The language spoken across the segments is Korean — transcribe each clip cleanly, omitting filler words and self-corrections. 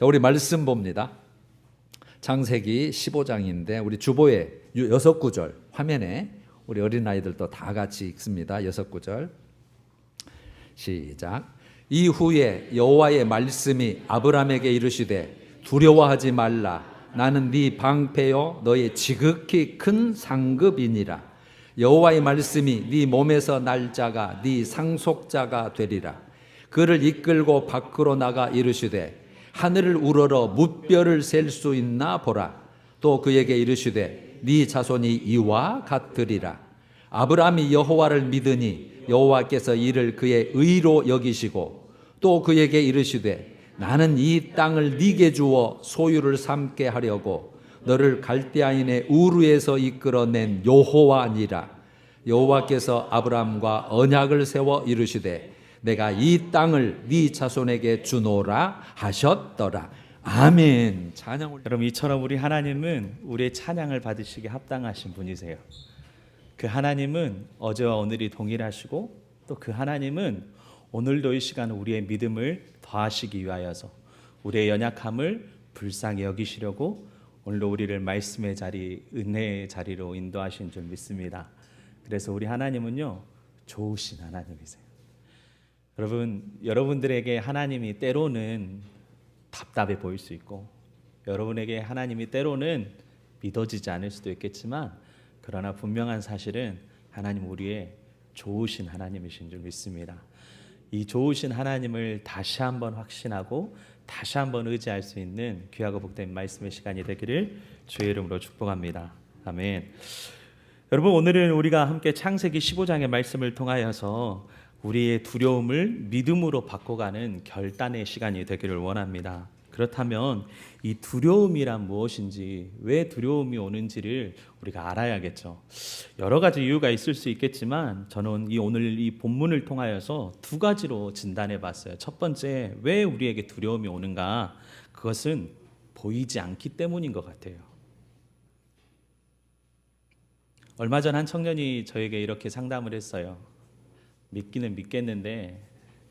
자, 우리 말씀 봅니다. 창세기 15장인데 우리 주보에 6구절 화면에 우리 어린아이들도 다 같이 읽습니다. 6구절 시작. 이후에 여호와의 말씀이 아브람에게 이르시되 두려워하지 말라. 나는 네 방패요 너의 지극히 큰 상급이니라. 여호와의 말씀이 네 몸에서 날 자가 네 상속자가 되리라. 그를 이끌고 밖으로 나가 이르시되 하늘을 우러러 무뼈를 셀 수 있나 보라. 또 그에게 이르시되 네 자손이 이와 같으리라. 아브라함이 여호와를 믿으니 여호와께서 이를 그의 의로 여기시고 또 그에게 이르시되 나는 이 땅을 네게 주어 소유를 삼게 하려고 너를 갈대아인의 우르에서 이끌어낸 여호와니라. 여호와께서 아브라함과 언약을 세워 이르시되 내가 이 땅을 네 자손에게 주노라 하셨더라. 아멘. 찬양 올려. 여러분, 이처럼 우리 하나님은 우리의 찬양을 받으시기에 합당하신 분이세요. 그 하나님은 어제와 오늘이 동일하시고 또 그 하나님은 오늘도 이 시간 우리의 믿음을 더하시기 위하여서 우리의 연약함을 불쌍히 여기시려고 오늘도 우리를 말씀의 자리, 은혜의 자리로 인도하신 줄 믿습니다. 그래서 우리 하나님은요, 좋으신 하나님이세요. 여러분들에게 하나님이 때로는 답답해 보일 수 있고 여러분에게 하나님이 때로는 믿어지지 않을 수도 있겠지만 그러나 분명한 사실은 하나님 우리의 좋으신 하나님이신 줄 믿습니다. 이 좋으신 하나님을 다시 한번 확신하고 다시 한번 의지할 수 있는 귀하고 복된 말씀의 시간이 되기를 주의 이름으로 축복합니다. 아멘. 여러분, 오늘은 우리가 함께 창세기 15장의 말씀을 통하여서 우리의 두려움을 믿음으로 바꿔가는 결단의 시간이 되기를 원합니다. 그렇다면 이 두려움이란 무엇인지, 왜 두려움이 오는지를 우리가 알아야겠죠. 여러 가지 이유가 있을 수 있겠지만 저는 오늘 이 본문을 통하여서 두 가지로 진단해 봤어요. 첫 번째, 왜 우리에게 두려움이 오는가? 그것은 보이지 않기 때문인 것 같아요. 얼마 전 한 청년이 저에게 이렇게 상담을 했어요. 믿기는 믿겠는데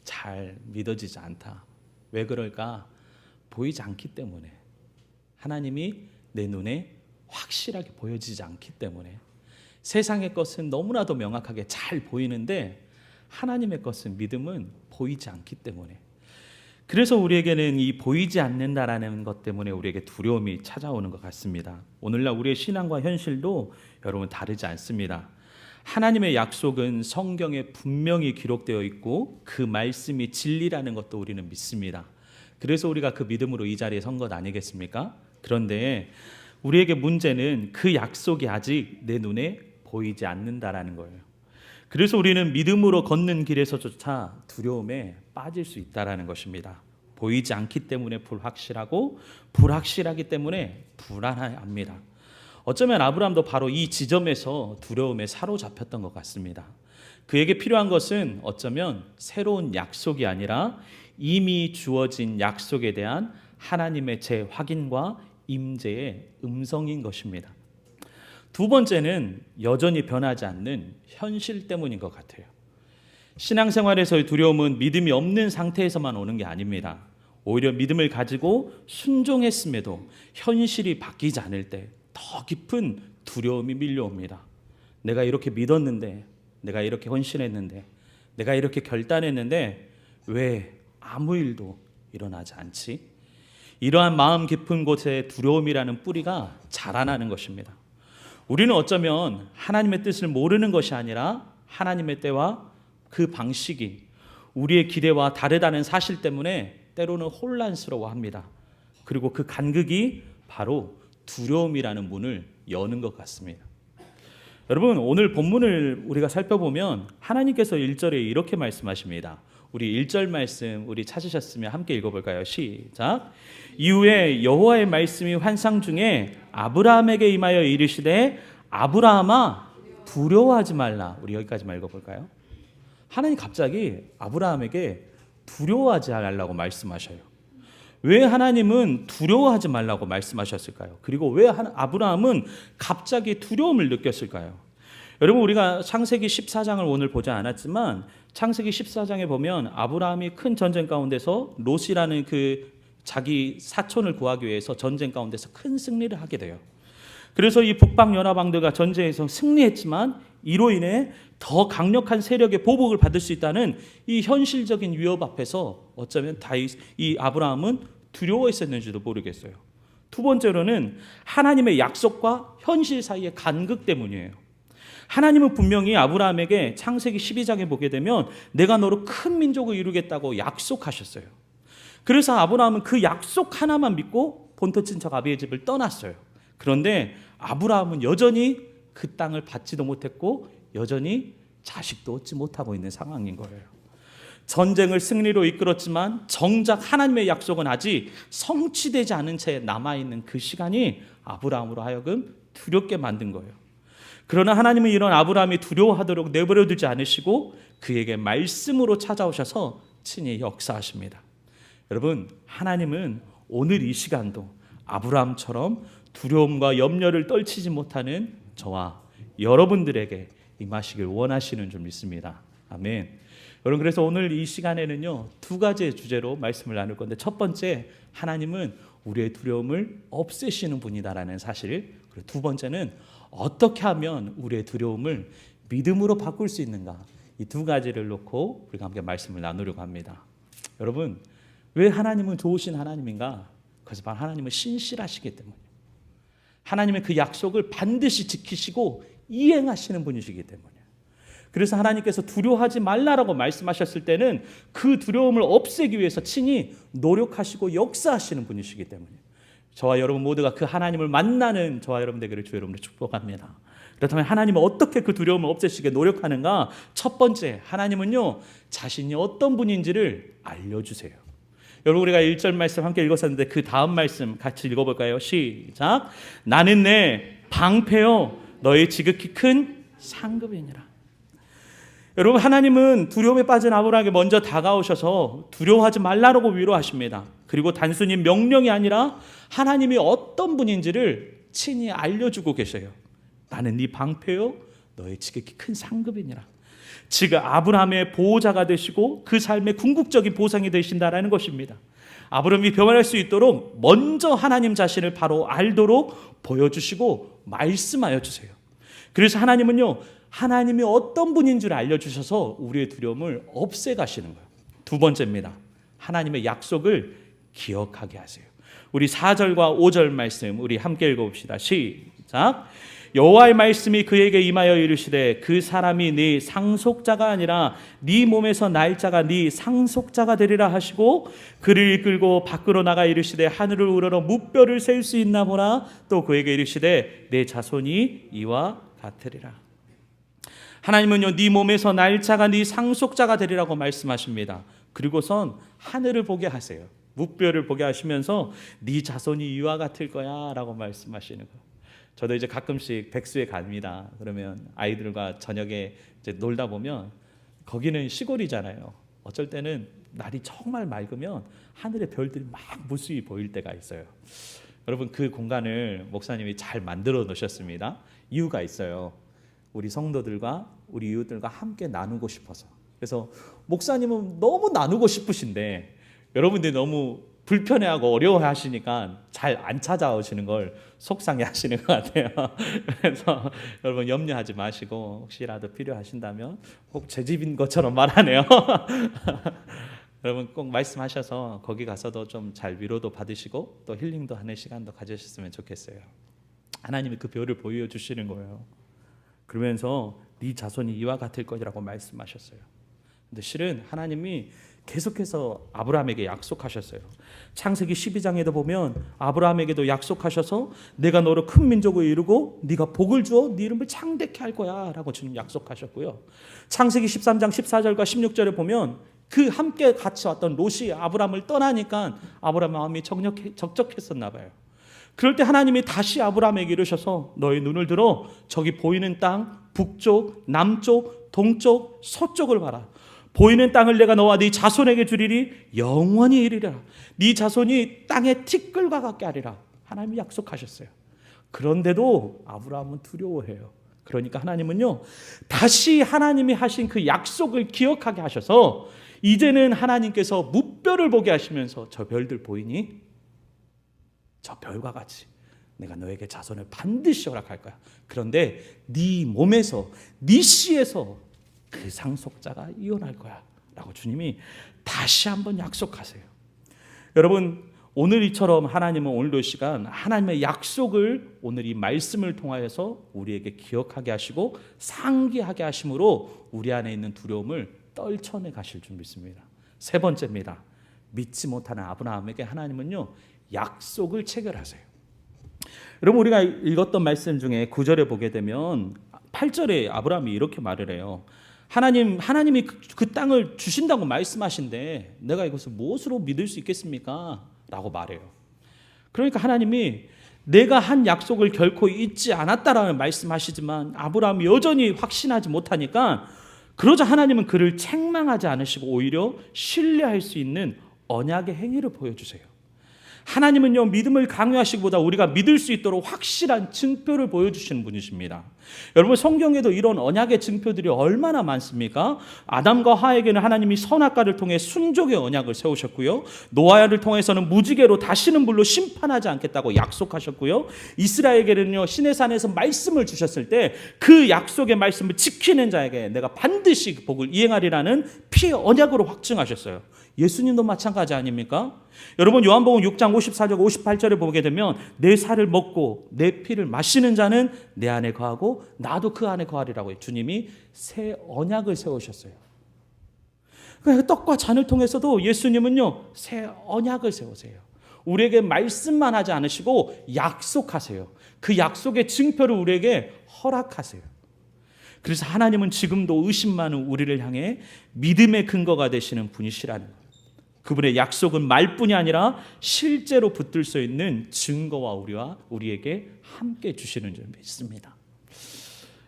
잘 믿어지지 않다. 왜 그럴까? 보이지 않기 때문에. 하나님이 내 눈에 확실하게 보여지지 않기 때문에. 세상의 것은 너무나도 명확하게 잘 보이는데 하나님의 것은, 믿음은 보이지 않기 때문에. 그래서 우리에게는 이 보이지 않는다라는 것 때문에 우리에게 두려움이 찾아오는 것 같습니다. 오늘날 우리의 신앙과 현실도 여러분 다르지 않습니다. 하나님의 약속은 성경에 분명히 기록되어 있고 그 말씀이 진리라는 것도 우리는 믿습니다. 그래서 우리가 그 믿음으로 이 자리에 선 것 아니겠습니까? 그런데 우리에게 문제는 그 약속이 아직 내 눈에 보이지 않는다라는 거예요. 그래서 우리는 믿음으로 걷는 길에서조차 두려움에 빠질 수 있다라는 것입니다. 보이지 않기 때문에 불확실하고 불확실하기 때문에 불안합니다. 어쩌면 아브라함도 바로 이 지점에서 두려움에 사로잡혔던 것 같습니다. 그에게 필요한 것은 어쩌면 새로운 약속이 아니라 이미 주어진 약속에 대한 하나님의 재확인과 임재의 음성인 것입니다. 두 번째는 여전히 변하지 않는 현실 때문인 것 같아요. 신앙생활에서의 두려움은 믿음이 없는 상태에서만 오는 게 아닙니다. 오히려 믿음을 가지고 순종했음에도 현실이 바뀌지 않을 때 더 깊은 두려움이 밀려옵니다. 내가 이렇게 믿었는데, 내가 이렇게 헌신했는데, 내가 이렇게 결단했는데 왜 아무 일도 일어나지 않지? 이러한 마음 깊은 곳에 두려움이라는 뿌리가 자라나는 것입니다. 우리는 어쩌면 하나님의 뜻을 모르는 것이 아니라 하나님의 때와 그 방식이 우리의 기대와 다르다는 사실 때문에 때로는 혼란스러워합니다. 그리고 그 간극이 바로 두려움이라는 문을 여는 것 같습니다. 여러분, 오늘 본문을 우리가 살펴보면 하나님께서 1절에 이렇게 말씀하십니다. 우리 1절 말씀 우리 찾으셨으면 함께 읽어볼까요? 시작. 이후에 여호와의 말씀이 환상 중에 아브라함에게 임하여 이르시되 아브라함아 두려워하지 말라. 우리 여기까지만 읽어볼까요? 하나님 갑자기 아브라함에게 두려워하지 말라고 말씀하셔요. 왜 하나님은 두려워하지 말라고 말씀하셨을까요? 그리고 왜 아브라함은 갑자기 두려움을 느꼈을까요? 여러분, 우리가 창세기 14장을 오늘 보지 않았지만 창세기 14장에 보면 아브라함이 큰 전쟁 가운데서 롯이라는 그 자기 사촌을 구하기 위해서 전쟁 가운데서 큰 승리를 하게 돼요. 그래서 이 북방연합왕들과 전쟁에서 승리했지만 이로 인해 더 강력한 세력의 보복을 받을 수 있다는 이 현실적인 위협 앞에서 어쩌면 이 아브라함은 두려워했었는지도 모르겠어요. 두 번째로는 하나님의 약속과 현실 사이의 간극 때문이에요. 하나님은 분명히 아브라함에게 창세기 12장에 보게 되면 내가 너로 큰 민족을 이루겠다고 약속하셨어요. 그래서 아브라함은 그 약속 하나만 믿고 본토 친척 아비의 집을 떠났어요. 그런데 아브라함은 여전히 그 땅을 받지도 못했고 여전히 자식도 얻지 못하고 있는 상황인 거예요. 전쟁을 승리로 이끌었지만 정작 하나님의 약속은 아직 성취되지 않은 채 남아있는 그 시간이 아브라함으로 하여금 두렵게 만든 거예요. 그러나 하나님은 이런 아브라함이 두려워하도록 내버려 두지 않으시고 그에게 말씀으로 찾아오셔서 친히 역사하십니다. 여러분, 하나님은 오늘 이 시간도 아브라함처럼 두려움과 염려를 떨치지 못하는 저와 여러분들에게 임하시길 원하시는 줄 믿습니다. 아멘. 여러분, 그래서 오늘 이 시간에는요, 두 가지의 주제로 말씀을 나눌 건데, 첫 번째, 하나님은 우리의 두려움을 없애시는 분이다라는 사실. 그리고 두 번째는 어떻게 하면 우리의 두려움을 믿음으로 바꿀 수 있는가, 이 두 가지를 놓고 우리가 함께 말씀을 나누려고 합니다. 여러분, 왜 하나님은 좋으신 하나님인가? 그래서 바로 하나님은 신실하시기 때문이에요. 하나님의 그 약속을 반드시 지키시고 이행하시는 분이시기 때문이에요. 그래서 하나님께서 두려워하지 말라라고 말씀하셨을 때는 그 두려움을 없애기 위해서 친히 노력하시고 역사하시는 분이시기 때문이에요. 저와 여러분 모두가 그 하나님을 만나는 저와 여러분 되기를 주 여러분을 축복합니다. 그렇다면 하나님은 어떻게 그 두려움을 없애시게 노력하는가? 첫 번째, 하나님은요, 자신이 어떤 분인지를 알려주세요. 여러분, 우리가 1절 말씀 함께 읽었었는데 그 다음 말씀 같이 읽어볼까요? 시작. 나는 내 방패요 너의 지극히 큰 상급이니라. 여러분, 하나님은 두려움에 빠진 아브라함에게 먼저 다가오셔서 두려워하지 말라고 위로하십니다. 그리고 단순히 명령이 아니라 하나님이 어떤 분인지를 친히 알려주고 계셔요. 나는 네 방패요 너의 지극히 큰 상급이니라. 지금 아브라함의 보호자가 되시고 그 삶의 궁극적인 보상이 되신다라는 것입니다. 아브라함이 변화할 수 있도록 먼저 하나님 자신을 바로 알도록 보여주시고 말씀하여 주세요. 그래서 하나님은요, 하나님이 어떤 분인 줄 알려주셔서 우리의 두려움을 없애가시는 거예요. 두 번째입니다. 하나님의 약속을 기억하게 하세요. 우리 4절과 5절 말씀 우리 함께 읽어봅시다. 시작. 여호와의 말씀이 그에게 임하여 이르시되 그 사람이 네 상속자가 아니라 네 몸에서 날 자가 네 상속자가 되리라 하시고 그를 이끌고 밖으로 나가 이르시되 하늘을 우러러 무뼈를 셀 수 있나 보라. 또 그에게 이르시되 내 자손이 이와 같으리라. 하나님은요, 네 몸에서 날 자가 네 상속자가 되리라고 말씀하십니다. 그리고선 하늘을 보게 하세요. 무뼈를 보게 하시면서 네 자손이 이와 같을 거야 라고 말씀하시는 거예요. 저도 이제 가끔씩 백수에 갑니다. 그러면 아이들과 저녁에 이제 놀다 보면 거기는 시골이잖아요. 어쩔 때는 날이 정말 맑으면 하늘의 별들이 막 무수히 보일 때가 있어요. 여러분, 그 공간을 목사님이 잘 만들어 놓으셨습니다. 이유가 있어요. 우리 성도들과 우리 이웃들과 함께 나누고 싶어서. 그래서 목사님은 너무 나누고 싶으신데 여러분들이 너무 불편해하고 어려워하시니까 잘 안 찾아오시는 걸 속상해하시는 것 같아요. 그래서 여러분 염려하지 마시고 혹시라도 필요하신다면 꼭 제 집인 것처럼 말하네요. 여러분 꼭 말씀하셔서 거기 가서도 좀 잘 위로도 받으시고 또 힐링도 하는 시간도 가지셨으면 좋겠어요. 하나님이 그 별을 보여주시는 거예요. 그러면서 네 자손이 이와 같을 것이라고 말씀하셨어요. 근데 실은 하나님이 계속해서 아브라함에게 약속하셨어요. 창세기 12장에도 보면 아브라함에게도 약속하셔서 내가 너로 큰 민족을 이루고 네가 복을 주어 네 이름을 창대케 할 거야 라고 주님 약속하셨고요. 창세기 13장 14절과 16절에 보면 그 함께 같이 왔던 롯이 아브라함을 떠나니까 아브라함 마음이 적적했었나 봐요. 그럴 때 하나님이 다시 아브라함에게 이르셔서 너의 눈을 들어 저기 보이는 땅 북쪽, 남쪽, 동쪽, 서쪽을 봐라. 보이는 땅을 내가 너와 네 자손에게 주리니 영원히 이르리라. 네 자손이 땅의 티끌과 같게 하리라. 하나님이 약속하셨어요. 그런데도 아브라함은 두려워해요. 그러니까 하나님은요, 다시 하나님이 하신 그 약속을 기억하게 하셔서 이제는 하나님께서 무뼈를 보게 하시면서 저 별들 보이니? 저 별과 같이 내가 너에게 자손을 반드시 허락할 거야. 그런데 네 몸에서, 네 씨에서 그 상속자가 이어날 거야 라고 주님이 다시 한번 약속하세요. 여러분, 오늘 이처럼 하나님은 오늘도 이 시간 하나님의 약속을 오늘 이 말씀을 통하여서 우리에게 기억하게 하시고 상기하게 하심으로 우리 안에 있는 두려움을 떨쳐내 가실 줄 믿습니다. 세 번째입니다. 믿지 못하는 아브라함에게 하나님은요, 약속을 체결하세요. 여러분, 우리가 읽었던 말씀 중에 9절에 보게 되면 8절에 아브라함이 이렇게 말을 해요. 하나님이 그 땅을 주신다고 말씀하신데 내가 이것을 무엇으로 믿을 수 있겠습니까? 라고 말해요. 그러니까 하나님이 내가 한 약속을 결코 잊지 않았다라는 말씀하시지만 아브라함이 여전히 확신하지 못하니까, 그러자 하나님은 그를 책망하지 않으시고 오히려 신뢰할 수 있는 언약의 행위를 보여주세요. 하나님은요, 믿음을 강요하시기보다 우리가 믿을 수 있도록 확실한 증표를 보여주시는 분이십니다. 여러분, 성경에도 이런 언약의 증표들이 얼마나 많습니까? 아담과 하와에게는 하나님이 선악과를 통해 순족의 언약을 세우셨고요, 노아를 통해서는 무지개로 다시는 불로 심판하지 않겠다고 약속하셨고요, 이스라엘에게는요, 시내산에서 말씀을 주셨을 때 그 약속의 말씀을 지키는 자에게 내가 반드시 복을 이행하리라는 피의 언약으로 확증하셨어요. 예수님도 마찬가지 아닙니까? 여러분, 요한복음 6장 54절 58절에 보게 되면 내 살을 먹고 내 피를 마시는 자는 내 안에 거하고 나도 그 안에 거하리라고 주님이 새 언약을 세우셨어요. 그러니까 떡과 잔을 통해서도 예수님은요, 새 언약을 세우세요. 우리에게 말씀만 하지 않으시고 약속하세요. 그 약속의 증표를 우리에게 허락하세요. 그래서 하나님은 지금도 의심 많은 우리를 향해 믿음의 근거가 되시는 분이시라는 거예요. 그분의 약속은 말뿐이 아니라 실제로 붙들 수 있는 증거와 우리에게 함께 주시는 줄 믿습니다.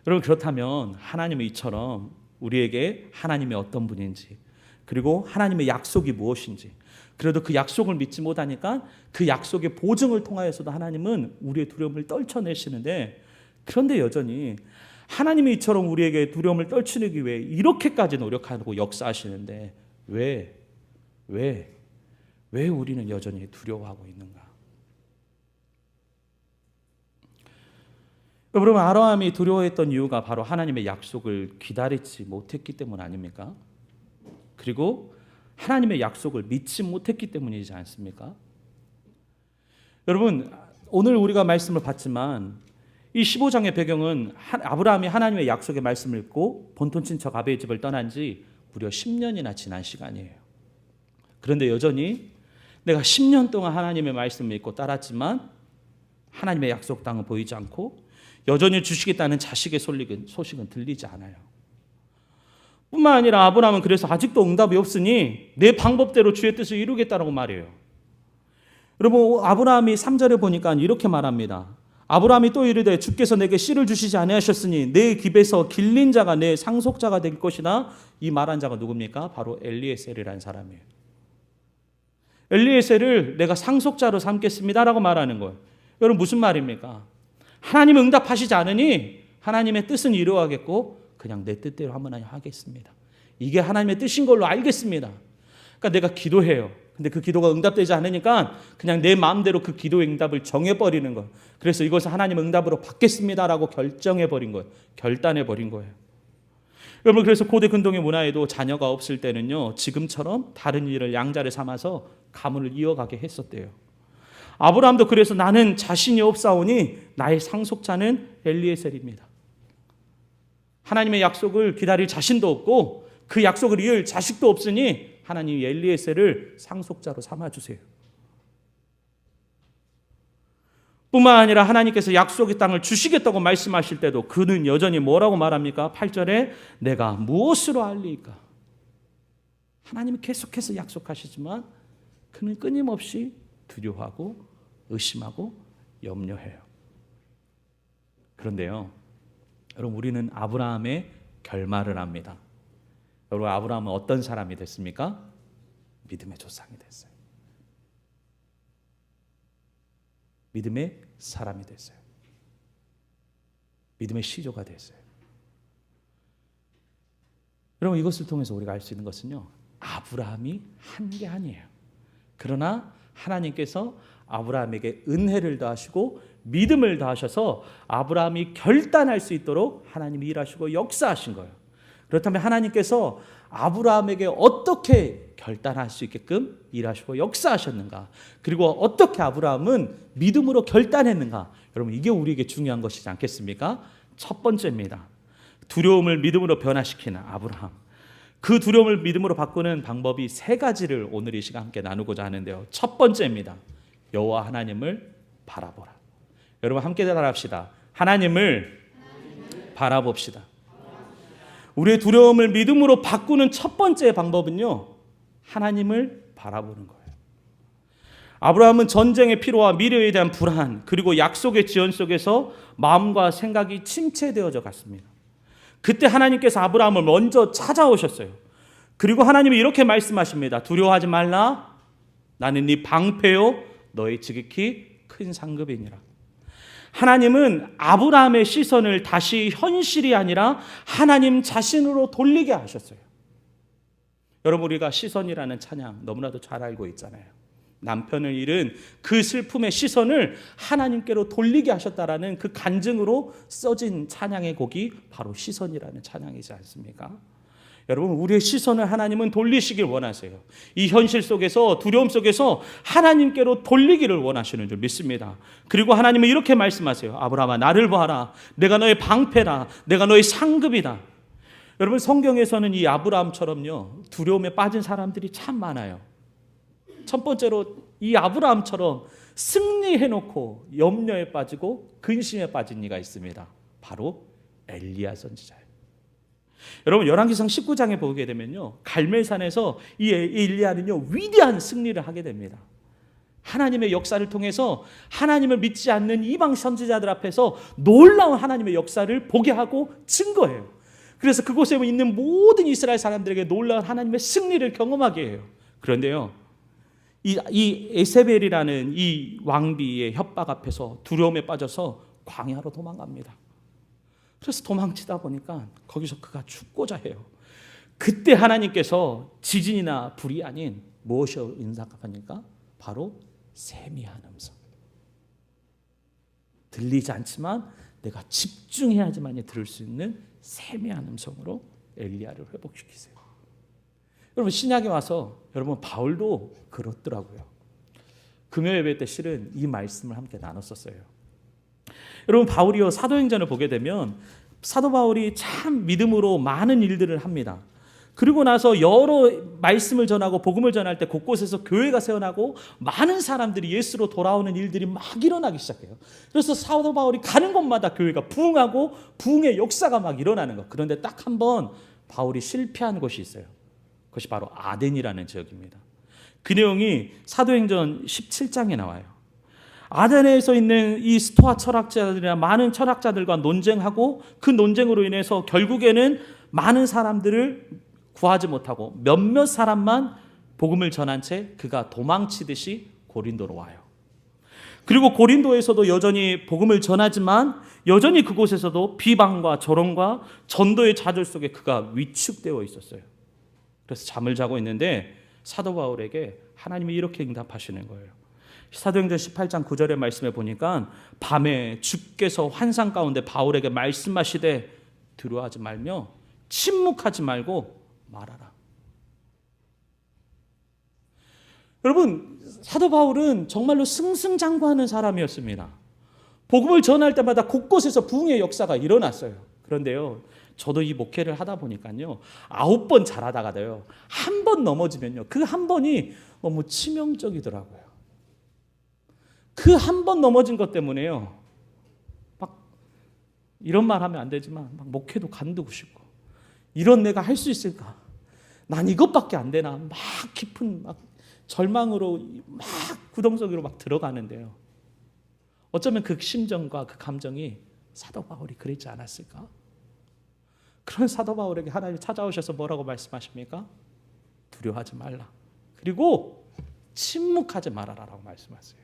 여러분, 그렇다면 하나님은 이처럼 우리에게 하나님의 어떤 분인지, 그리고 하나님의 약속이 무엇인지, 그래도 그 약속을 믿지 못하니까 그 약속의 보증을 통하여서도 하나님은 우리의 두려움을 떨쳐내시는데, 그런데 여전히 하나님이 이처럼 우리에게 두려움을 떨치기 위해 이렇게까지 노력하고 역사하시는데 왜 우리는 여전히 두려워하고 있는가? 여러분, 아브라함이 두려워했던 이유가 바로 하나님의 약속을 기다리지 못했기 때문 아닙니까? 그리고 하나님의 약속을 믿지 못했기 때문이지 않습니까? 여러분, 오늘 우리가 말씀을 봤지만 이 15장의 배경은 아브라함이 하나님의 약속의 말씀을 읽고 본토 친척 아베의 집을 떠난 지 무려 10년이나 지난 시간이에요. 그런데 여전히 내가 10년 동안 하나님의 말씀을 믿고 따랐지만 하나님의 약속 땅은 보이지 않고 여전히 주시겠다는 자식의 소식은 들리지 않아요. 뿐만 아니라 아브라함은 그래서 아직도 응답이 없으니 내 방법대로 주의 뜻을 이루겠다라고 말해요. 여러분, 아브라함이 3절에 보니까 이렇게 말합니다. 아브라함이 또 이르되 주께서 내게 씨를 주시지 아니하셨으니 내 집에서 길린 자가 내 상속자가 될 것이다. 이 말한 자가 누굽니까? 바로 엘리에셀이라는 사람이에요. 엘리에셀을 내가 상속자로 삼겠습니다라고 말하는 거예요. 여러분, 무슨 말입니까? 하나님 응답하시지 않으니 하나님의 뜻은 이루어가겠고 그냥 내 뜻대로 한번 하겠습니다. 이게 하나님의 뜻인 걸로 알겠습니다. 그러니까 내가 기도해요. 근데 그 기도가 응답되지 않으니까 그냥 내 마음대로 그 기도의 응답을 정해버리는 거예요. 그래서 이것을 하나님 응답으로 받겠습니다라고 결정해버린 거예요. 결단해버린 거예요. 여러분, 그래서 고대 근동의 문화에도 자녀가 없을 때는요, 지금처럼 다른 일을 양자를 삼아서 가문을 이어가게 했었대요. 아브라함도 그래서 나는 자신이 없사오니 나의 상속자는 엘리에셀입니다. 하나님의 약속을 기다릴 자신도 없고 그 약속을 이을 자식도 없으니 하나님이 엘리에셀을 상속자로 삼아주세요. 뿐만 아니라 하나님께서 약속의 땅을 주시겠다고 말씀하실 때도 그는 여전히 뭐라고 말합니까? 8절에 내가 무엇으로 알리까? 하나님이 계속해서 약속하시지만 그는 끊임없이 두려워하고 의심하고 염려해요. 그런데요, 여러분, 우리는 아브라함의 결말을 압니다. 여러분, 아브라함은 어떤 사람이 됐습니까? 믿음의 조상이 됐어요. 믿음의 사람이 됐어요. 믿음의 시조가 됐어요. 여러분, 이것을 통해서 우리가 알 수 있는 것은요, 아브라함이 한 게 아니에요. 그러나 하나님께서 아브라함에게 은혜를 더하시고 믿음을 더하셔서 아브라함이 결단할 수 있도록 하나님이 일하시고 역사하신 거예요. 그렇다면 하나님께서 아브라함에게 어떻게 결단할 수 있게끔 일하시고 역사하셨는가? 그리고 어떻게 아브라함은 믿음으로 결단했는가? 여러분, 이게 우리에게 중요한 것이지 않겠습니까? 첫 번째입니다. 두려움을 믿음으로 변화시키는 아브라함. 그 두려움을 믿음으로 바꾸는 방법이 세 가지를 오늘 이 시간 함께 나누고자 하는데요. 첫 번째입니다. 여호와 하나님을 바라보라. 여러분 함께 따라합시다. 하나님을 바라봅시다. 우리의 두려움을 믿음으로 바꾸는 첫 번째 방법은요, 하나님을 바라보는 거예요. 아브라함은 전쟁의 피로와 미래에 대한 불안, 그리고 약속의 지연 속에서 마음과 생각이 침체되어져 갔습니다. 그때 하나님께서 아브라함을 먼저 찾아오셨어요. 그리고 하나님이 이렇게 말씀하십니다. 두려워하지 말라. 나는 네 방패요 너의 지극히 큰 상급이니라. 하나님은 아브라함의 시선을 다시 현실이 아니라 하나님 자신으로 돌리게 하셨어요. 여러분, 우리가 시선이라는 찬양 너무나도 잘 알고 있잖아요. 남편을 잃은 그 슬픔의 시선을 하나님께로 돌리게 하셨다라는 그 간증으로 써진 찬양의 곡이 바로 시선이라는 찬양이지 않습니까? 여러분, 우리의 시선을 하나님은 돌리시길 원하세요. 이 현실 속에서, 두려움 속에서 하나님께로 돌리기를 원하시는 줄 믿습니다. 그리고 하나님은 이렇게 말씀하세요. 아브라함아, 나를 봐라. 내가 너의 방패라. 내가 너의 상급이다. 여러분, 성경에서는 이 아브라함처럼요, 두려움에 빠진 사람들이 참 많아요. 첫 번째로 이 아브라함처럼 승리해놓고 염려에 빠지고 근심에 빠진 이가 있습니다. 바로 엘리야 선지자예요. 여러분, 열왕기상 19장에 보게 되면요, 갈멜산에서 이 엘리야는요 위대한 승리를 하게 됩니다. 하나님의 역사를 통해서 하나님을 믿지 않는 이방 선지자들 앞에서 놀라운 하나님의 역사를 보게 하고 증거해요. 그래서 그곳에 있는 모든 이스라엘 사람들에게 놀라운 하나님의 승리를 경험하게 해요. 그런데요, 이 에세벨이라는 이 왕비의 협박 앞에서 두려움에 빠져서 광야로 도망갑니다. 그래서 도망치다 보니까 거기서 그가 죽고자 해요. 그때 하나님께서 지진이나 불이 아닌 무엇을 인상합니까? 바로 세미한 음성. 들리지 않지만 내가 집중해야지만 들을 수 있는 세미한 음성으로 엘리야를 회복시키세요. 여러분, 신약에 와서 여러분 바울도 그렇더라고요. 금요 예배 때 실은 이 말씀을 함께 나눴었어요. 여러분, 바울이요, 사도행전을 보게 되면 사도 바울이 참 믿음으로 많은 일들을 합니다. 그리고 나서 여러 말씀을 전하고 복음을 전할 때 곳곳에서 교회가 세어나고 많은 사람들이 예수로 돌아오는 일들이 막 일어나기 시작해요. 그래서 사도 바울이 가는 곳마다 교회가 부흥하고 부흥의 역사가 막 일어나는 것. 그런데 딱 한 번 바울이 실패한 곳이 있어요. 그것이 바로 아덴이라는 지역입니다. 그 내용이 사도행전 17장에 나와요. 아덴에서 있는 이 스토아 철학자들이나 많은 철학자들과 논쟁하고 그 논쟁으로 인해서 결국에는 많은 사람들을 구하지 못하고 몇몇 사람만 복음을 전한 채 그가 도망치듯이 고린도로 와요. 그리고 고린도에서도 여전히 복음을 전하지만 여전히 그곳에서도 비방과 조롱과 전도의 좌절 속에 그가 위축되어 있었어요. 그래서 잠을 자고 있는데 사도 바울에게 하나님이 이렇게 응답하시는 거예요. 사도행전 18장 9절의 말씀에 보니까 밤에 주께서 환상 가운데 바울에게 말씀하시되 두려워하지 말며 침묵하지 말고 말하라. 여러분, 사도 바울은 정말로 승승장구하는 사람이었습니다. 복음을 전할 때마다 곳곳에서 부흥의 역사가 일어났어요. 그런데요, 저도 이 목회를 하다 보니까요, 9번 잘하다가도요, 한 번 넘어지면요, 그 한 번이 너무 치명적이더라고요. 그 한 번 넘어진 것 때문에요, 막 이런 말 하면 안 되지만 막 목회도 간두고 싶고, 이런 내가 할 수 있을까? 난 이것밖에 안 되나? 막 깊은 막 절망으로 막 구덩 속으로 막 들어가는데요. 어쩌면 그 심정과 그 감정이 사도 바울이 그랬지 않았을까? 그런 사도 바울에게 하나님 찾아오셔서 뭐라고 말씀하십니까? 두려워하지 말라. 그리고 침묵하지 말아라라고 말씀하세요.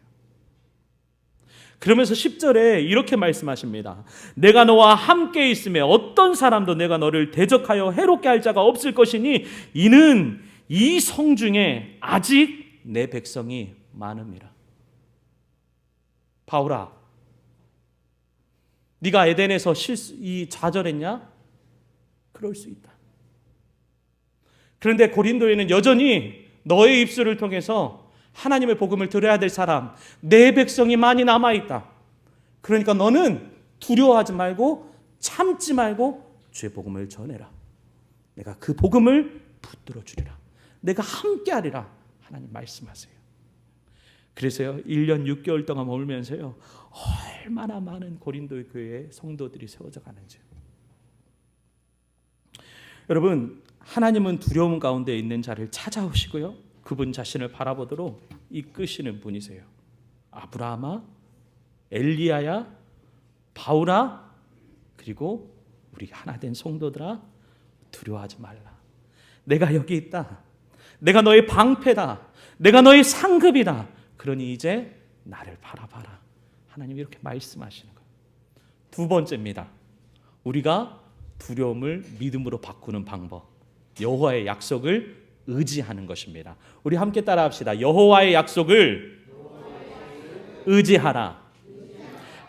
그러면서 10절에 이렇게 말씀하십니다. 내가 너와 함께 있음에 어떤 사람도 내가 너를 대적하여 해롭게 할 자가 없을 것이니 이는 이 성 중에 아직 내 백성이 많음이라. 바울아, 네가 에덴에서 좌절했냐? 그럴 수 있다. 그런데 고린도에는 여전히 너의 입술을 통해서 하나님의 복음을 들어야 될 사람, 내 백성이 많이 남아있다. 그러니까 너는 두려워하지 말고 참지 말고 주의 복음을 전해라. 내가 그 복음을 붙들어 주리라. 내가 함께하리라. 하나님 말씀하세요. 그래서요, 1년 6개월 동안 머물면서요, 얼마나 많은 고린도 교회의 성도들이 세워져 가는지요. 여러분, 하나님은 두려움 가운데 있는 자를 찾아오시고요, 그분 자신을 바라보도록 이끄시는 분이세요. 아브라함아, 엘리야야, 바울아, 그리고 우리 하나 된 성도들아, 두려워하지 말라. 내가 여기 있다. 내가 너의 방패다. 내가 너의 상급이다. 그러니 이제 나를 바라봐라. 하나님이 이렇게 말씀하시는 거예요. 두 번째입니다. 우리가 두려움을 믿음으로 바꾸는 방법. 여호와의 약속을 의지하는 것입니다. 우리 함께 따라합시다. 여호와의 약속을 의지하라.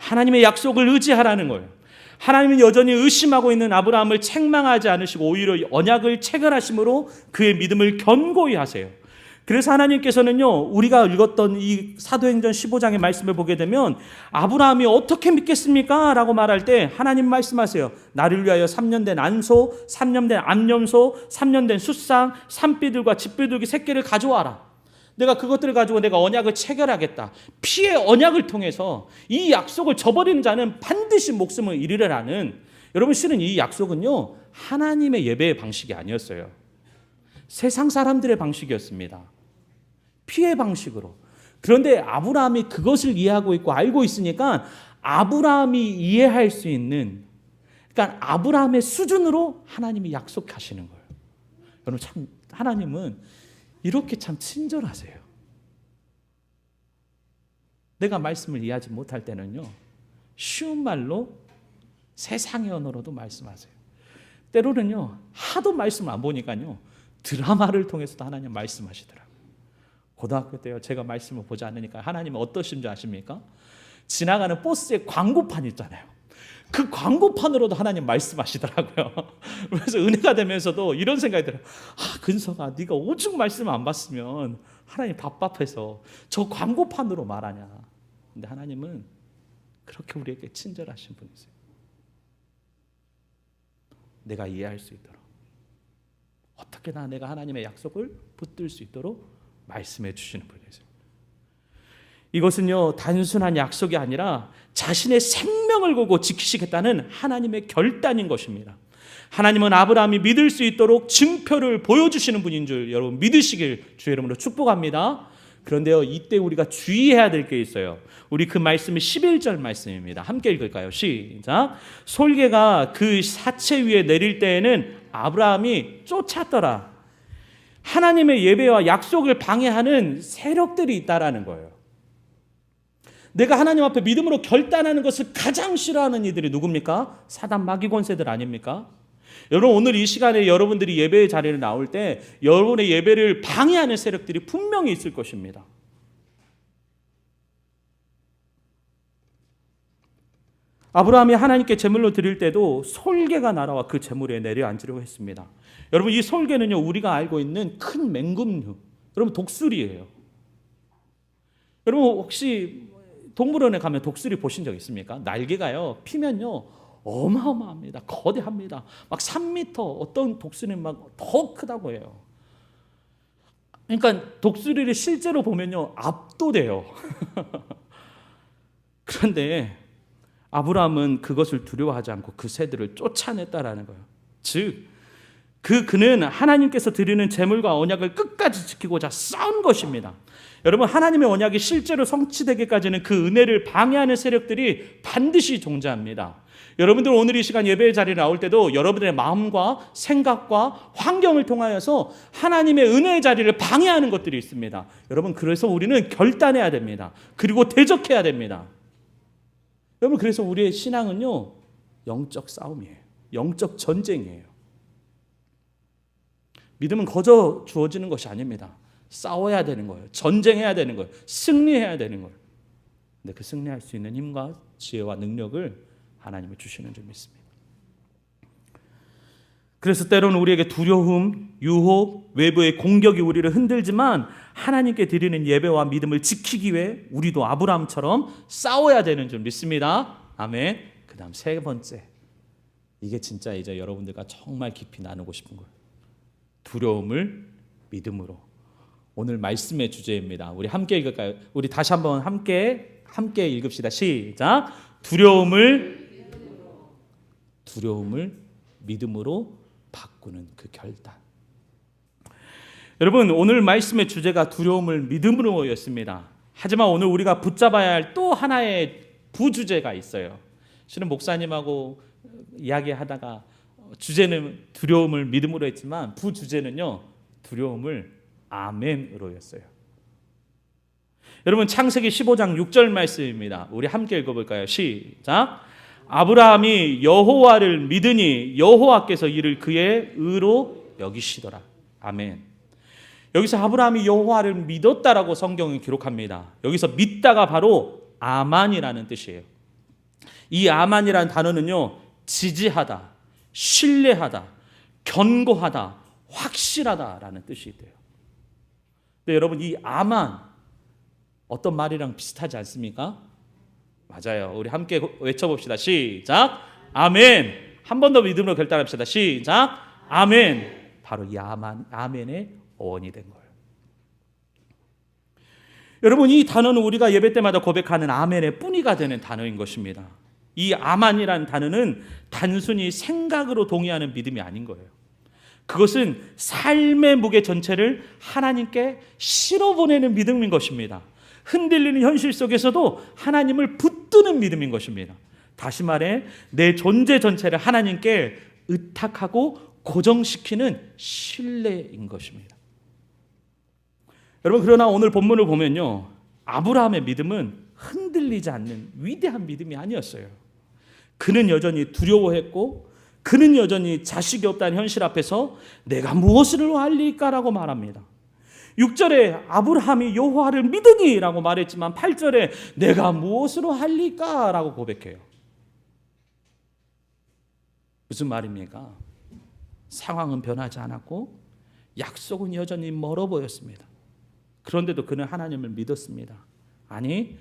하나님의 약속을 의지하라는 거예요. 하나님은 여전히 의심하고 있는 아브라함을 책망하지 않으시고 오히려 언약을 체결하심으로 그의 믿음을 견고히 하세요. 그래서 하나님께서는요, 우리가 읽었던 이 사도행전 15장의 말씀을 보게 되면 아브라함이 어떻게 믿겠습니까? 라고 말할 때 하나님 말씀하세요. 나를 위하여 3년 된 안소, 3년 된 암염소, 3년 된 숫상, 산비둘과 집비둘기 새끼를 가져와라. 내가 그것들을 가지고 내가 언약을 체결하겠다. 피의 언약을 통해서 이 약속을 저버리는 자는 반드시 목숨을 잃으라는, 여러분 실은 이 약속은요, 하나님의 예배의 방식이 아니었어요. 세상 사람들의 방식이었습니다. 피의 방식으로. 그런데 아브라함이 그것을 이해하고 있고 알고 있으니까 아브라함이 이해할 수 있는, 그러니까 아브라함의 수준으로 하나님이 약속하시는 거예요. 여러분 참 하나님은 이렇게 참 친절하세요. 내가 말씀을 이해하지 못할 때는요, 쉬운 말로 세상의 언어로도 말씀하세요. 때로는요, 하도 말씀을 안 보니까요, 드라마를 통해서도 하나님 말씀하시더라고요. 고등학교 때요, 제가 말씀을 보지 않으니까 하나님은 어떠신지 아십니까? 지나가는 버스에 광고판 있잖아요. 그 광고판으로도 하나님 말씀하시더라고요. 그래서 은혜가 되면서도 이런 생각이 들어요. 근석아, 네가 오죽 말씀을 안 봤으면 하나님 답답해서 저 광고판으로 말하냐. 근데 하나님은 그렇게 우리에게 친절하신 분이세요. 내가 이해할 수 있도록, 어떻게 내가 하나님의 약속을 붙들 수 있도록 말씀해 주시는 분이세요. 이것은요, 단순한 약속이 아니라 자신의 생명을 걸고 지키시겠다는 하나님의 결단인 것입니다. 하나님은 아브라함이 믿을 수 있도록 증표를 보여주시는 분인 줄 여러분 믿으시길 주의 이름으로 축복합니다. 그런데요, 이때 우리가 주의해야 될 게 있어요. 우리 그 말씀이 11절 말씀입니다. 함께 읽을까요? 시작. 솔개가 그 사체 위에 내릴 때에는 아브라함이 쫓았더라. 하나님의 예배와 약속을 방해하는 세력들이 있다라는 거예요. 내가 하나님 앞에 믿음으로 결단하는 것을 가장 싫어하는 이들이 누굽니까? 사단 마귀 권세들 아닙니까? 여러분, 오늘 이 시간에 여러분들이 예배의 자리에 나올 때 여러분의 예배를 방해하는 세력들이 분명히 있을 것입니다. 아브라함이 하나님께 제물로 드릴 때도 솔개가 날아와 그 제물에 내려앉으려고 했습니다. 여러분, 이 솔개는요, 우리가 알고 있는 큰 맹금류, 여러분 독수리예요. 여러분 혹시 동물원에 가면 독수리 보신 적 있습니까? 날개가요, 피면요 어마어마합니다. 거대합니다. 막 3m, 어떤 독수리는 막 더 크다고 해요. 그러니까 독수리를 실제로 보면요, 압도돼요. 그런데 아브라함은 그것을 두려워하지 않고 그 새들을 쫓아냈다라는 거예요. 즉, 그는 하나님께서 드리는 제물과 언약을 끝까지 지키고자 싸운 것입니다. 여러분, 하나님의 언약이 실제로 성취되기까지는 그 은혜를 방해하는 세력들이 반드시 존재합니다. 여러분들 오늘 이 시간 예배의 자리에 나올 때도 여러분들의 마음과 생각과 환경을 통하여서 하나님의 은혜의 자리를 방해하는 것들이 있습니다. 여러분, 그래서 우리는 결단해야 됩니다. 그리고 대적해야 됩니다. 여러분, 그래서 우리의 신앙은요, 영적 싸움이에요. 영적 전쟁이에요. 믿음은 거저 주어지는 것이 아닙니다. 싸워야 되는 거예요. 전쟁해야 되는 거예요. 승리해야 되는 거예요. 근데 그 승리할 수 있는 힘과 지혜와 능력을 하나님이 주시는 줄 믿습니다. 그래서 때로는 우리에게 두려움, 유혹, 외부의 공격이 우리를 흔들지만 하나님께 드리는 예배와 믿음을 지키기 위해 우리도 아브라함처럼 싸워야 되는 줄 믿습니다. 아멘. 그 다음 세 번째, 이게 진짜 이제 여러분들과 정말 깊이 나누고 싶은 거예요. 두려움을 믿음으로. 오늘 말씀의 주제입니다. 우리 함께 읽을까요? 우리 다시 한번 함께 읽읍시다. 시작. 두려움을 믿음으로 바꾸는 그 결단. 여러분, 오늘 말씀의 주제가 두려움을 믿음으로였습니다. 하지만 오늘 우리가 붙잡아야 할 또 하나의 부주제가 있어요. 실은 목사님하고 이야기하다가 주제는 두려움을 믿음으로 했지만 부주제는요, 두려움을 아멘으로였어요. 여러분, 창세기 15장 6절 말씀입니다. 우리 함께 읽어볼까요? 시작. 아브라함이 여호와를 믿으니 여호와께서 이를 그의 의로 여기시더라. 아멘. 여기서 아브라함이 여호와를 믿었다라고 성경은 기록합니다. 여기서 믿다가 바로 아만이라는 뜻이에요. 이 아만이라는 단어는요, 지지하다, 신뢰하다, 견고하다, 확실하다라는 뜻이 돼요. 근데 여러분, 이 아만 어떤 말이랑 비슷하지 않습니까? 맞아요. 우리 함께 외쳐봅시다. 시작. 아멘. 한 번 더 믿음으로 결단합시다. 시작. 아멘. 바로 이 아멘의 어원이 된 거예요. 여러분, 이 단어는 우리가 예배 때마다 고백하는 아멘의 뿌리가 되는 단어인 것입니다. 이 아만이라는 단어는 단순히 생각으로 동의하는 믿음이 아닌 거예요. 그것은 삶의 무게 전체를 하나님께 실어보내는 믿음인 것입니다. 흔들리는 현실 속에서도 하나님을 붙드는 믿음인 것입니다. 다시 말해, 내 존재 전체를 하나님께 의탁하고 고정시키는 신뢰인 것입니다. 여러분, 그러나 오늘 본문을 보면요, 아브라함의 믿음은 흔들리지 않는 위대한 믿음이 아니었어요. 그는 여전히 두려워했고, 그는 여전히 자식이 없다는 현실 앞에서 내가 무엇을 할리까라고 말합니다. 6절에 아브라함이 여호와를 믿으니 라고 말했지만 8절에 내가 무엇으로 할리까 라고 고백해요. 무슨 말입니까? 상황은 변하지 않았고 약속은 여전히 멀어 보였습니다. 그런데도 그는 하나님을 믿었습니다. 아니,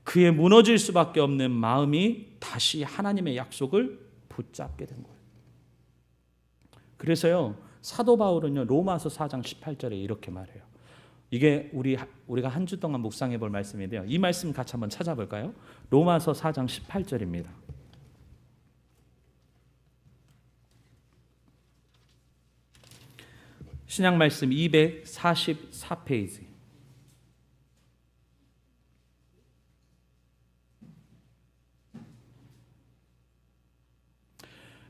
그의 무너질 수밖에 없는 마음이 다시 하나님의 약속을 붙잡게 된 거예요. 그래서요, 사도 바울은요, 로마서 4장 18절에 이렇게 말해요. 이게 우리가 한 주 동안 묵상해 볼 말씀인데요. 이 말씀 같이 한번 찾아볼까요? 로마서 4장 18절입니다. 신약 말씀 244페이지.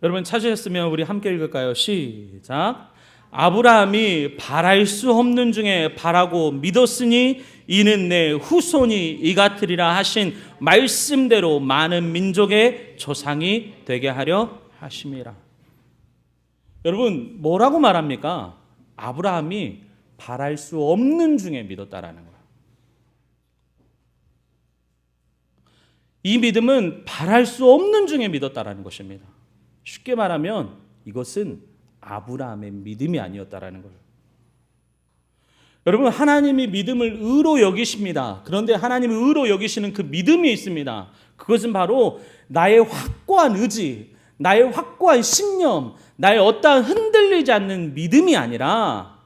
여러분 찾으셨으면 우리 함께 읽을까요? 시작. 아브라함이 바랄 수 없는 중에 바라고 믿었으니 이는 내 후손이 이같으리라 하신 말씀대로 많은 민족의 조상이 되게 하려 하심이라. 여러분, 뭐라고 말합니까? 아브라함이 바랄 수 없는 중에 믿었다라는 거예요. 이 믿음은 바랄 수 없는 중에 믿었다라는 것입니다. 쉽게 말하면 이것은 아브라함의 믿음이 아니었다라는 거예요. 여러분, 하나님이 믿음을 의로 여기십니다. 그런데 하나님이 의로 여기시는 그 믿음이 있습니다. 그것은 바로 나의 확고한 의지, 나의 확고한 신념, 나의 어떠한 흔들리지 않는 믿음이 아니라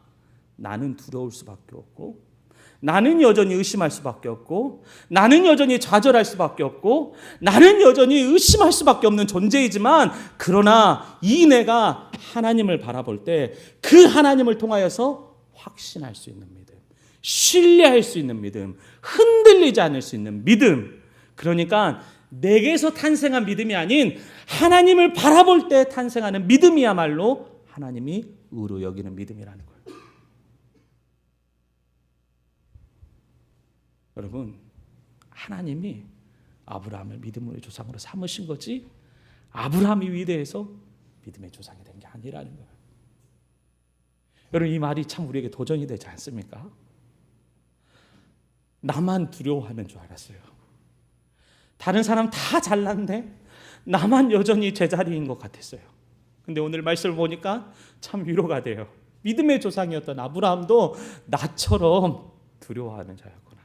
나는 두려울 수밖에 없고, 나는 여전히 의심할 수밖에 없고, 나는 여전히 좌절할 수밖에 없고, 나는 여전히 의심할 수밖에 없는 존재이지만, 그러나 이 내가 하나님을 바라볼 때 그 하나님을 통하여서 확신할 수 있는 믿음, 신뢰할 수 있는 믿음, 흔들리지 않을 수 있는 믿음. 그러니까 내게서 탄생한 믿음이 아닌 하나님을 바라볼 때 탄생하는 믿음이야말로 하나님이 의로 여기는 믿음이라는 거예요. 여러분, 하나님이 아브라함을 믿음의 조상으로 삼으신 거지 아브라함이 위대해서 믿음의 조상이 된 게 아니라는 거예요. 여러분, 이 말이 참 우리에게 도전이 되지 않습니까? 나만 두려워하는 줄 알았어요. 다른 사람 다 잘났는데 나만 여전히 제자리인 것 같았어요. 근데 오늘 말씀을 보니까 참 위로가 돼요. 믿음의 조상이었던 아브라함도 나처럼 두려워하는 자였구나.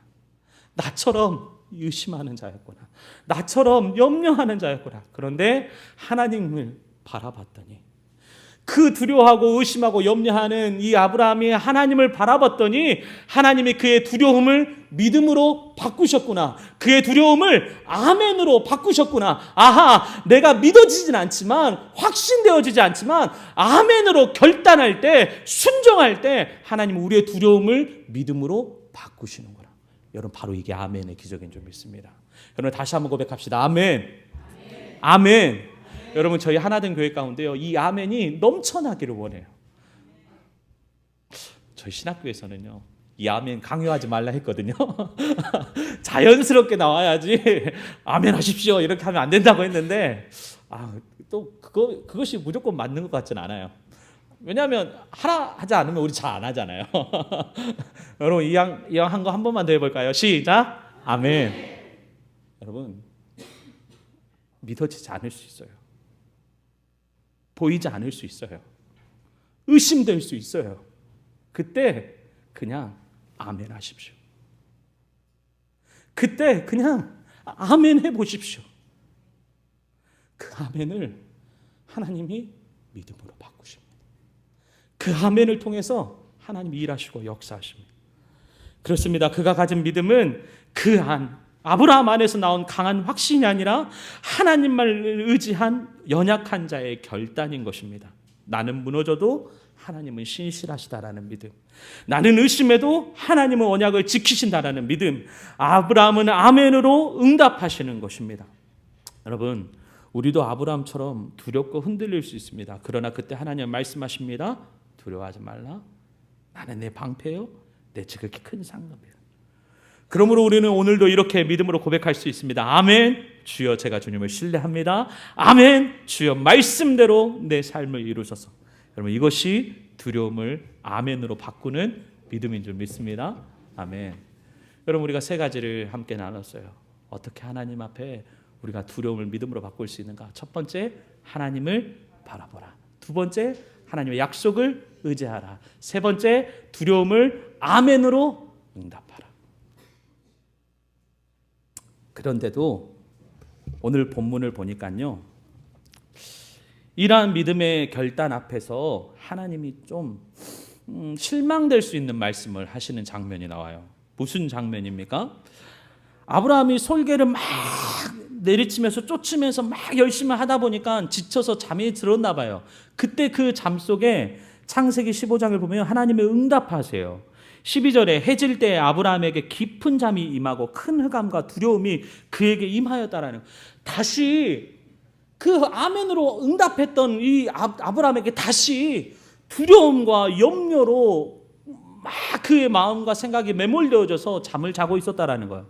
나처럼 의심하는 자였구나. 나처럼 염려하는 자였구나. 그런데 하나님을 바라봤더니, 그 두려워하고 의심하고 염려하는 이 아브라함이 하나님을 바라봤더니 하나님이 그의 두려움을 믿음으로 바꾸셨구나. 그의 두려움을 아멘으로 바꾸셨구나. 아하, 내가 믿어지진 않지만, 확신되어지지 않지만 아멘으로 결단할 때, 순종할 때 하나님은 우리의 두려움을 믿음으로 바꾸시는구나. 여러분, 바로 이게 아멘의 기적인 줄 믿습니다. 여러분, 다시 한번 고백합시다. 아멘. 아멘. 여러분, 저희 하나된 교회 가운데요, 이 아멘이 넘쳐나기를 원해요. 저희 신학교에서는요, 이 아멘 강요하지 말라 했거든요. 자연스럽게 나와야지 아멘 하십시오 이렇게 하면 안 된다고 했는데, 또 그것이 무조건 맞는 것 같지는 않아요. 왜냐하면 하라 하지 않으면 우리 잘 안 하잖아요. 여러분, 이왕 한 거 한 번만 더 해볼까요? 시작. 아멘. 여러분, 믿어지지 않을 수 있어요. 보이지 않을 수 있어요. 의심될 수 있어요. 그때 그냥 아멘 하십시오. 그때 그냥 아멘 해보십시오. 그 아멘을 하나님이 믿음으로 바꾸십니다. 그 아멘을 통해서 하나님이 일하시고 역사하십니다. 그렇습니다. 그가 가진 믿음은 그 아브라함 안에서 나온 강한 확신이 아니라 하나님만을 의지한 연약한 자의 결단인 것입니다. 나는 무너져도 하나님은 신실하시다라는 믿음. 나는 의심해도 하나님은 언약을 지키신다라는 믿음. 아브라함은 아멘으로 응답하시는 것입니다. 여러분, 우리도 아브라함처럼 두렵고 흔들릴 수 있습니다. 그러나 그때 하나님은 말씀하십니다. 두려워하지 말라. 나는 내 방패요, 내 지극히 큰 상급이라. 그러므로 우리는 오늘도 이렇게 믿음으로 고백할 수 있습니다. 아멘. 주여, 제가 주님을 신뢰합니다. 아멘. 주여, 말씀대로 내 삶을 이루셔서. 여러분, 이것이 두려움을 아멘으로 바꾸는 믿음인 줄 믿습니다. 아멘. 여러분, 우리가 세 가지를 함께 나눴어요. 어떻게 하나님 앞에 우리가 두려움을 믿음으로 바꿀 수 있는가? 첫 번째, 하나님을 바라보라. 두 번째, 하나님의 약속을 의지하라. 세 번째, 두려움을 아멘으로 응답하라. 그런데도 오늘 본문을 보니까요, 이러한 믿음의 결단 앞에서 하나님이 좀 실망될 수 있는 말씀을 하시는 장면이 나와요. 무슨 장면입니까? 아브라함이 솔개를 막 내리치면서 쫓으면서 막 열심히 하다 보니까 지쳐서 잠이 들었나 봐요. 그때 그 잠 속에 창세기 15장을 보면 하나님의 응답하세요. 12절에 해질 때 아브라함에게 깊은 잠이 임하고 큰 흑암과 두려움이 그에게 임하였다라는, 다시 그 아멘으로 응답했던 이 아브라함에게 다시 두려움과 염려로 막 그의 마음과 생각이 매몰되어져서 잠을 자고 있었다라는 거예요.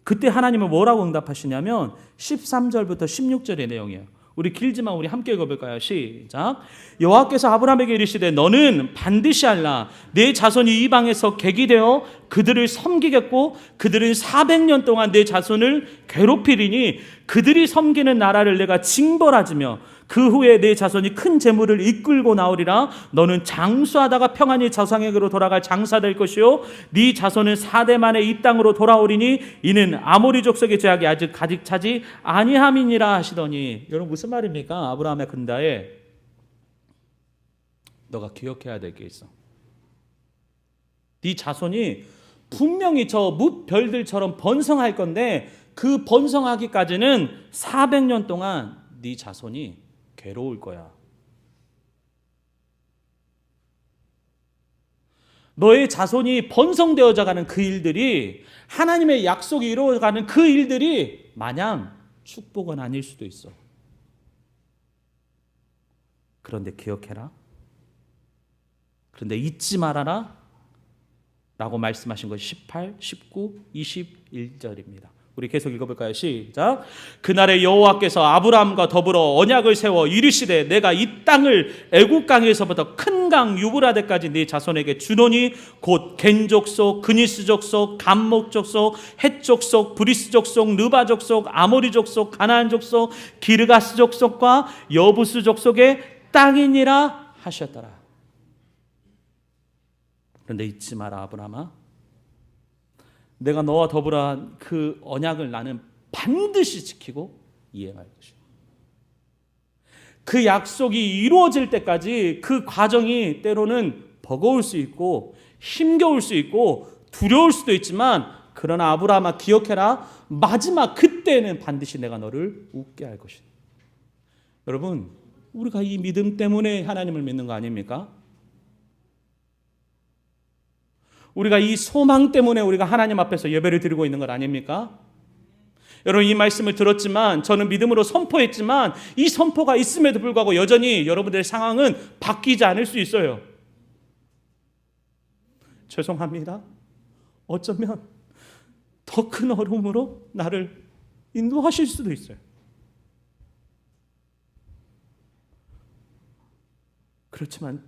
그때 하나님은 뭐라고 응답하시냐면 13절부터 16절의 내용이에요. 우리 길지만 우리 함께 읽어볼까요? 시작. 여호와께서 아브라함에게 이르시되 너는 반드시 알라. 내 자손이 이방에서 객이 되어 그들을 섬기겠고 그들은 400년 동안 내 자손을 괴롭히리니 그들이 섬기는 나라를 내가 징벌하지며 그 후에 내 자손이 큰 재물을 이끌고 나오리라. 너는 장수하다가 평안히 자손에게로 돌아갈 장사 될 것이요 네 자손은 4대 만에 이 땅으로 돌아오리니 이는 아모리 족속의 죄악이 아직 가득 차지 아니함이니라 하시더니. 여러분, 무슨 말입니까? 아브라함의 근다에 너가 기억해야 될 게 있어. 네 자손이 분명히 저 뭇별들처럼 번성할 건데 그 번성하기까지는 400년 동안 네 자손이 괴로울 거야. 너의 자손이 번성되어져 가는 그 일들이, 하나님의 약속이 이루어가는 그 일들이 마냥 축복은 아닐 수도 있어. 그런데 기억해라. 그런데 잊지 말아라 라고 말씀하신 것이 18, 19, 21절입니다. 우리 계속 읽어볼까요? 시작. 그날에 여호와께서 아브라함과 더불어 언약을 세워 이르시되 내가 이 땅을 애굽 강에서부터 큰 강 유브라데까지 네 자손에게 주노니 곧 겐 족속, 그니스 족속, 감목 족속, 헷 족속, 브리스 족속, 르바 족속, 아모리 족속, 가나안 족속, 기르가스 족속과 여부스 족속의 땅이니라 하셨더라. 그런데 잊지 마라 아브라함아, 내가 너와 더불어 한 그 언약을 나는 반드시 지키고 이행할 것이다. 그 약속이 이루어질 때까지 그 과정이 때로는 버거울 수 있고 힘겨울 수 있고 두려울 수도 있지만, 그러나 아브라함아 기억해라, 마지막 그때는 반드시 내가 너를 웃게 할 것이다. 여러분, 우리가 이 믿음 때문에 하나님을 믿는 거 아닙니까? 우리가 이 소망 때문에 우리가 하나님 앞에서 예배를 드리고 있는 것 아닙니까? 여러분, 이 말씀을 들었지만, 저는 믿음으로 선포했지만, 이 선포가 있음에도 불구하고 여전히 여러분들의 상황은 바뀌지 않을 수 있어요. 죄송합니다. 어쩌면 더 큰 어려움으로 나를 인도하실 수도 있어요. 그렇지만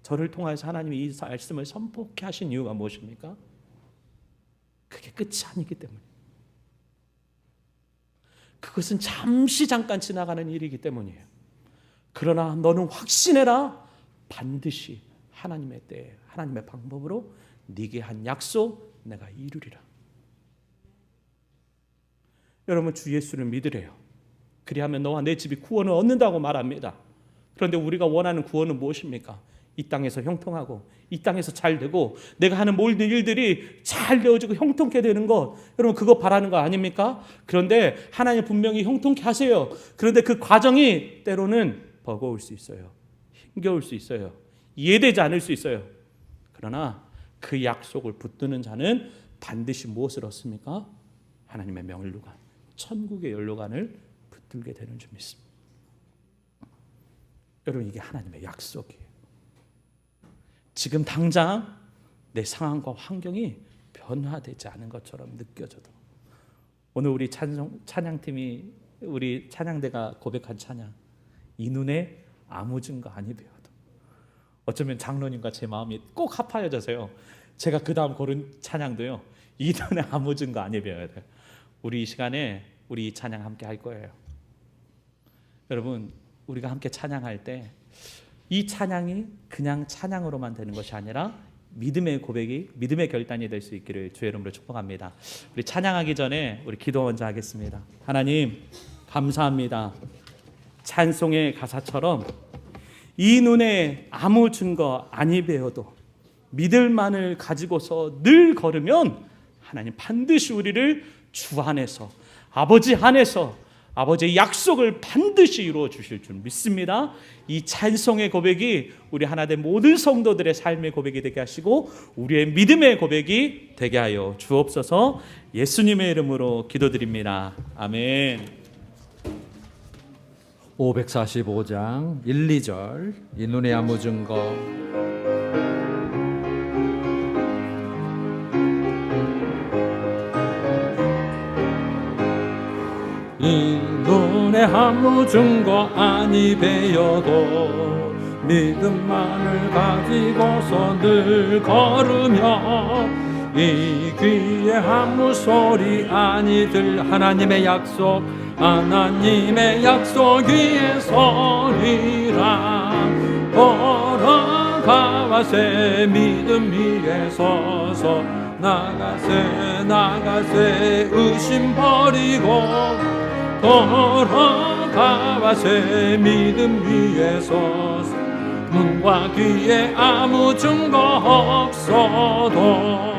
저를 통해서 하나님이 이 말씀을 선포케 하신 이유가 무엇입니까? 그게 끝이 아니기 때문에. 그것은 잠깐 지나가는 일이기 때문이에요. 그러나 너는 확신해라. 반드시 하나님의 때에 하나님의 방법으로 네게 한 약속 내가 이루리라. 여러분, 주 예수를 믿으래요. 그리하면 너와 내 집이 구원을 얻는다고 말합니다. 그런데 우리가 원하는 구원은 무엇입니까? 이 땅에서 형통하고 이 땅에서 잘 되고 내가 하는 모든 일들이 잘 되어지고 형통케 되는 것, 여러분 그거 바라는 거 아닙니까? 그런데 하나님 분명히 형통케 하세요. 그런데 그 과정이 때로는 버거울 수 있어요. 힘겨울 수 있어요. 이해되지 않을 수 있어요. 그러나 그 약속을 붙드는 자는 반드시 무엇을 얻습니까? 하나님의 면류관, 천국의 연료관을 붙들게 되는 줄 믿습니다. 여러분, 이게 하나님의 약속이에요. 지금 당장 내 상황과 환경이 변화되지 않은 것처럼 느껴져도, 오늘 우리 찬양팀이, 우리 찬양대가 고백한 찬양, 이 눈에 아무 증거 아니 배워도, 어쩌면 장로님과 제 마음이 꼭 합하여져서요, 제가 그 다음 고른 찬양도요, 이 눈에 아무 증거 아니 배워야 돼요. 우리 이 시간에 우리 이 찬양 함께 할 거예요. 여러분, 우리가 함께 찬양할 때 이 찬양이 그냥 찬양으로만 되는 것이 아니라 믿음의 고백이, 믿음의 결단이 될 수 있기를 주의 이름으로 축복합니다. 우리 찬양하기 전에 우리 기도 먼저 하겠습니다. 하나님, 감사합니다. 찬송의 가사처럼 이 눈에 아무 증거 아니 배워도 믿을만을 가지고서 늘 걸으면 하나님 반드시 우리를 주 안에서, 아버지 안에서 아버지의 약속을 반드시 이루어 주실 줄 믿습니다. 이 찬송의 고백이 우리 하나된 모든 성도들의 삶의 고백이 되게 하시고 우리의 믿음의 고백이 되게 하여 주옵소서. 예수님의 이름으로 기도드립니다. 아멘. 545장 1, 2절. 이 눈에 아무 증거 이 눈에 아무 증거 아니 배여도 믿음만을 가지고서 늘 걸으며 이 귀에 아무 소리 아니 들 하나님의 약속, 하나님의 약속 위에 서리라. 걸어가와세 믿음 위에 서서 나가세 의심 버리고 걸어가와세 믿음 위에 서서 눈과 귀에 아무 증거 없어도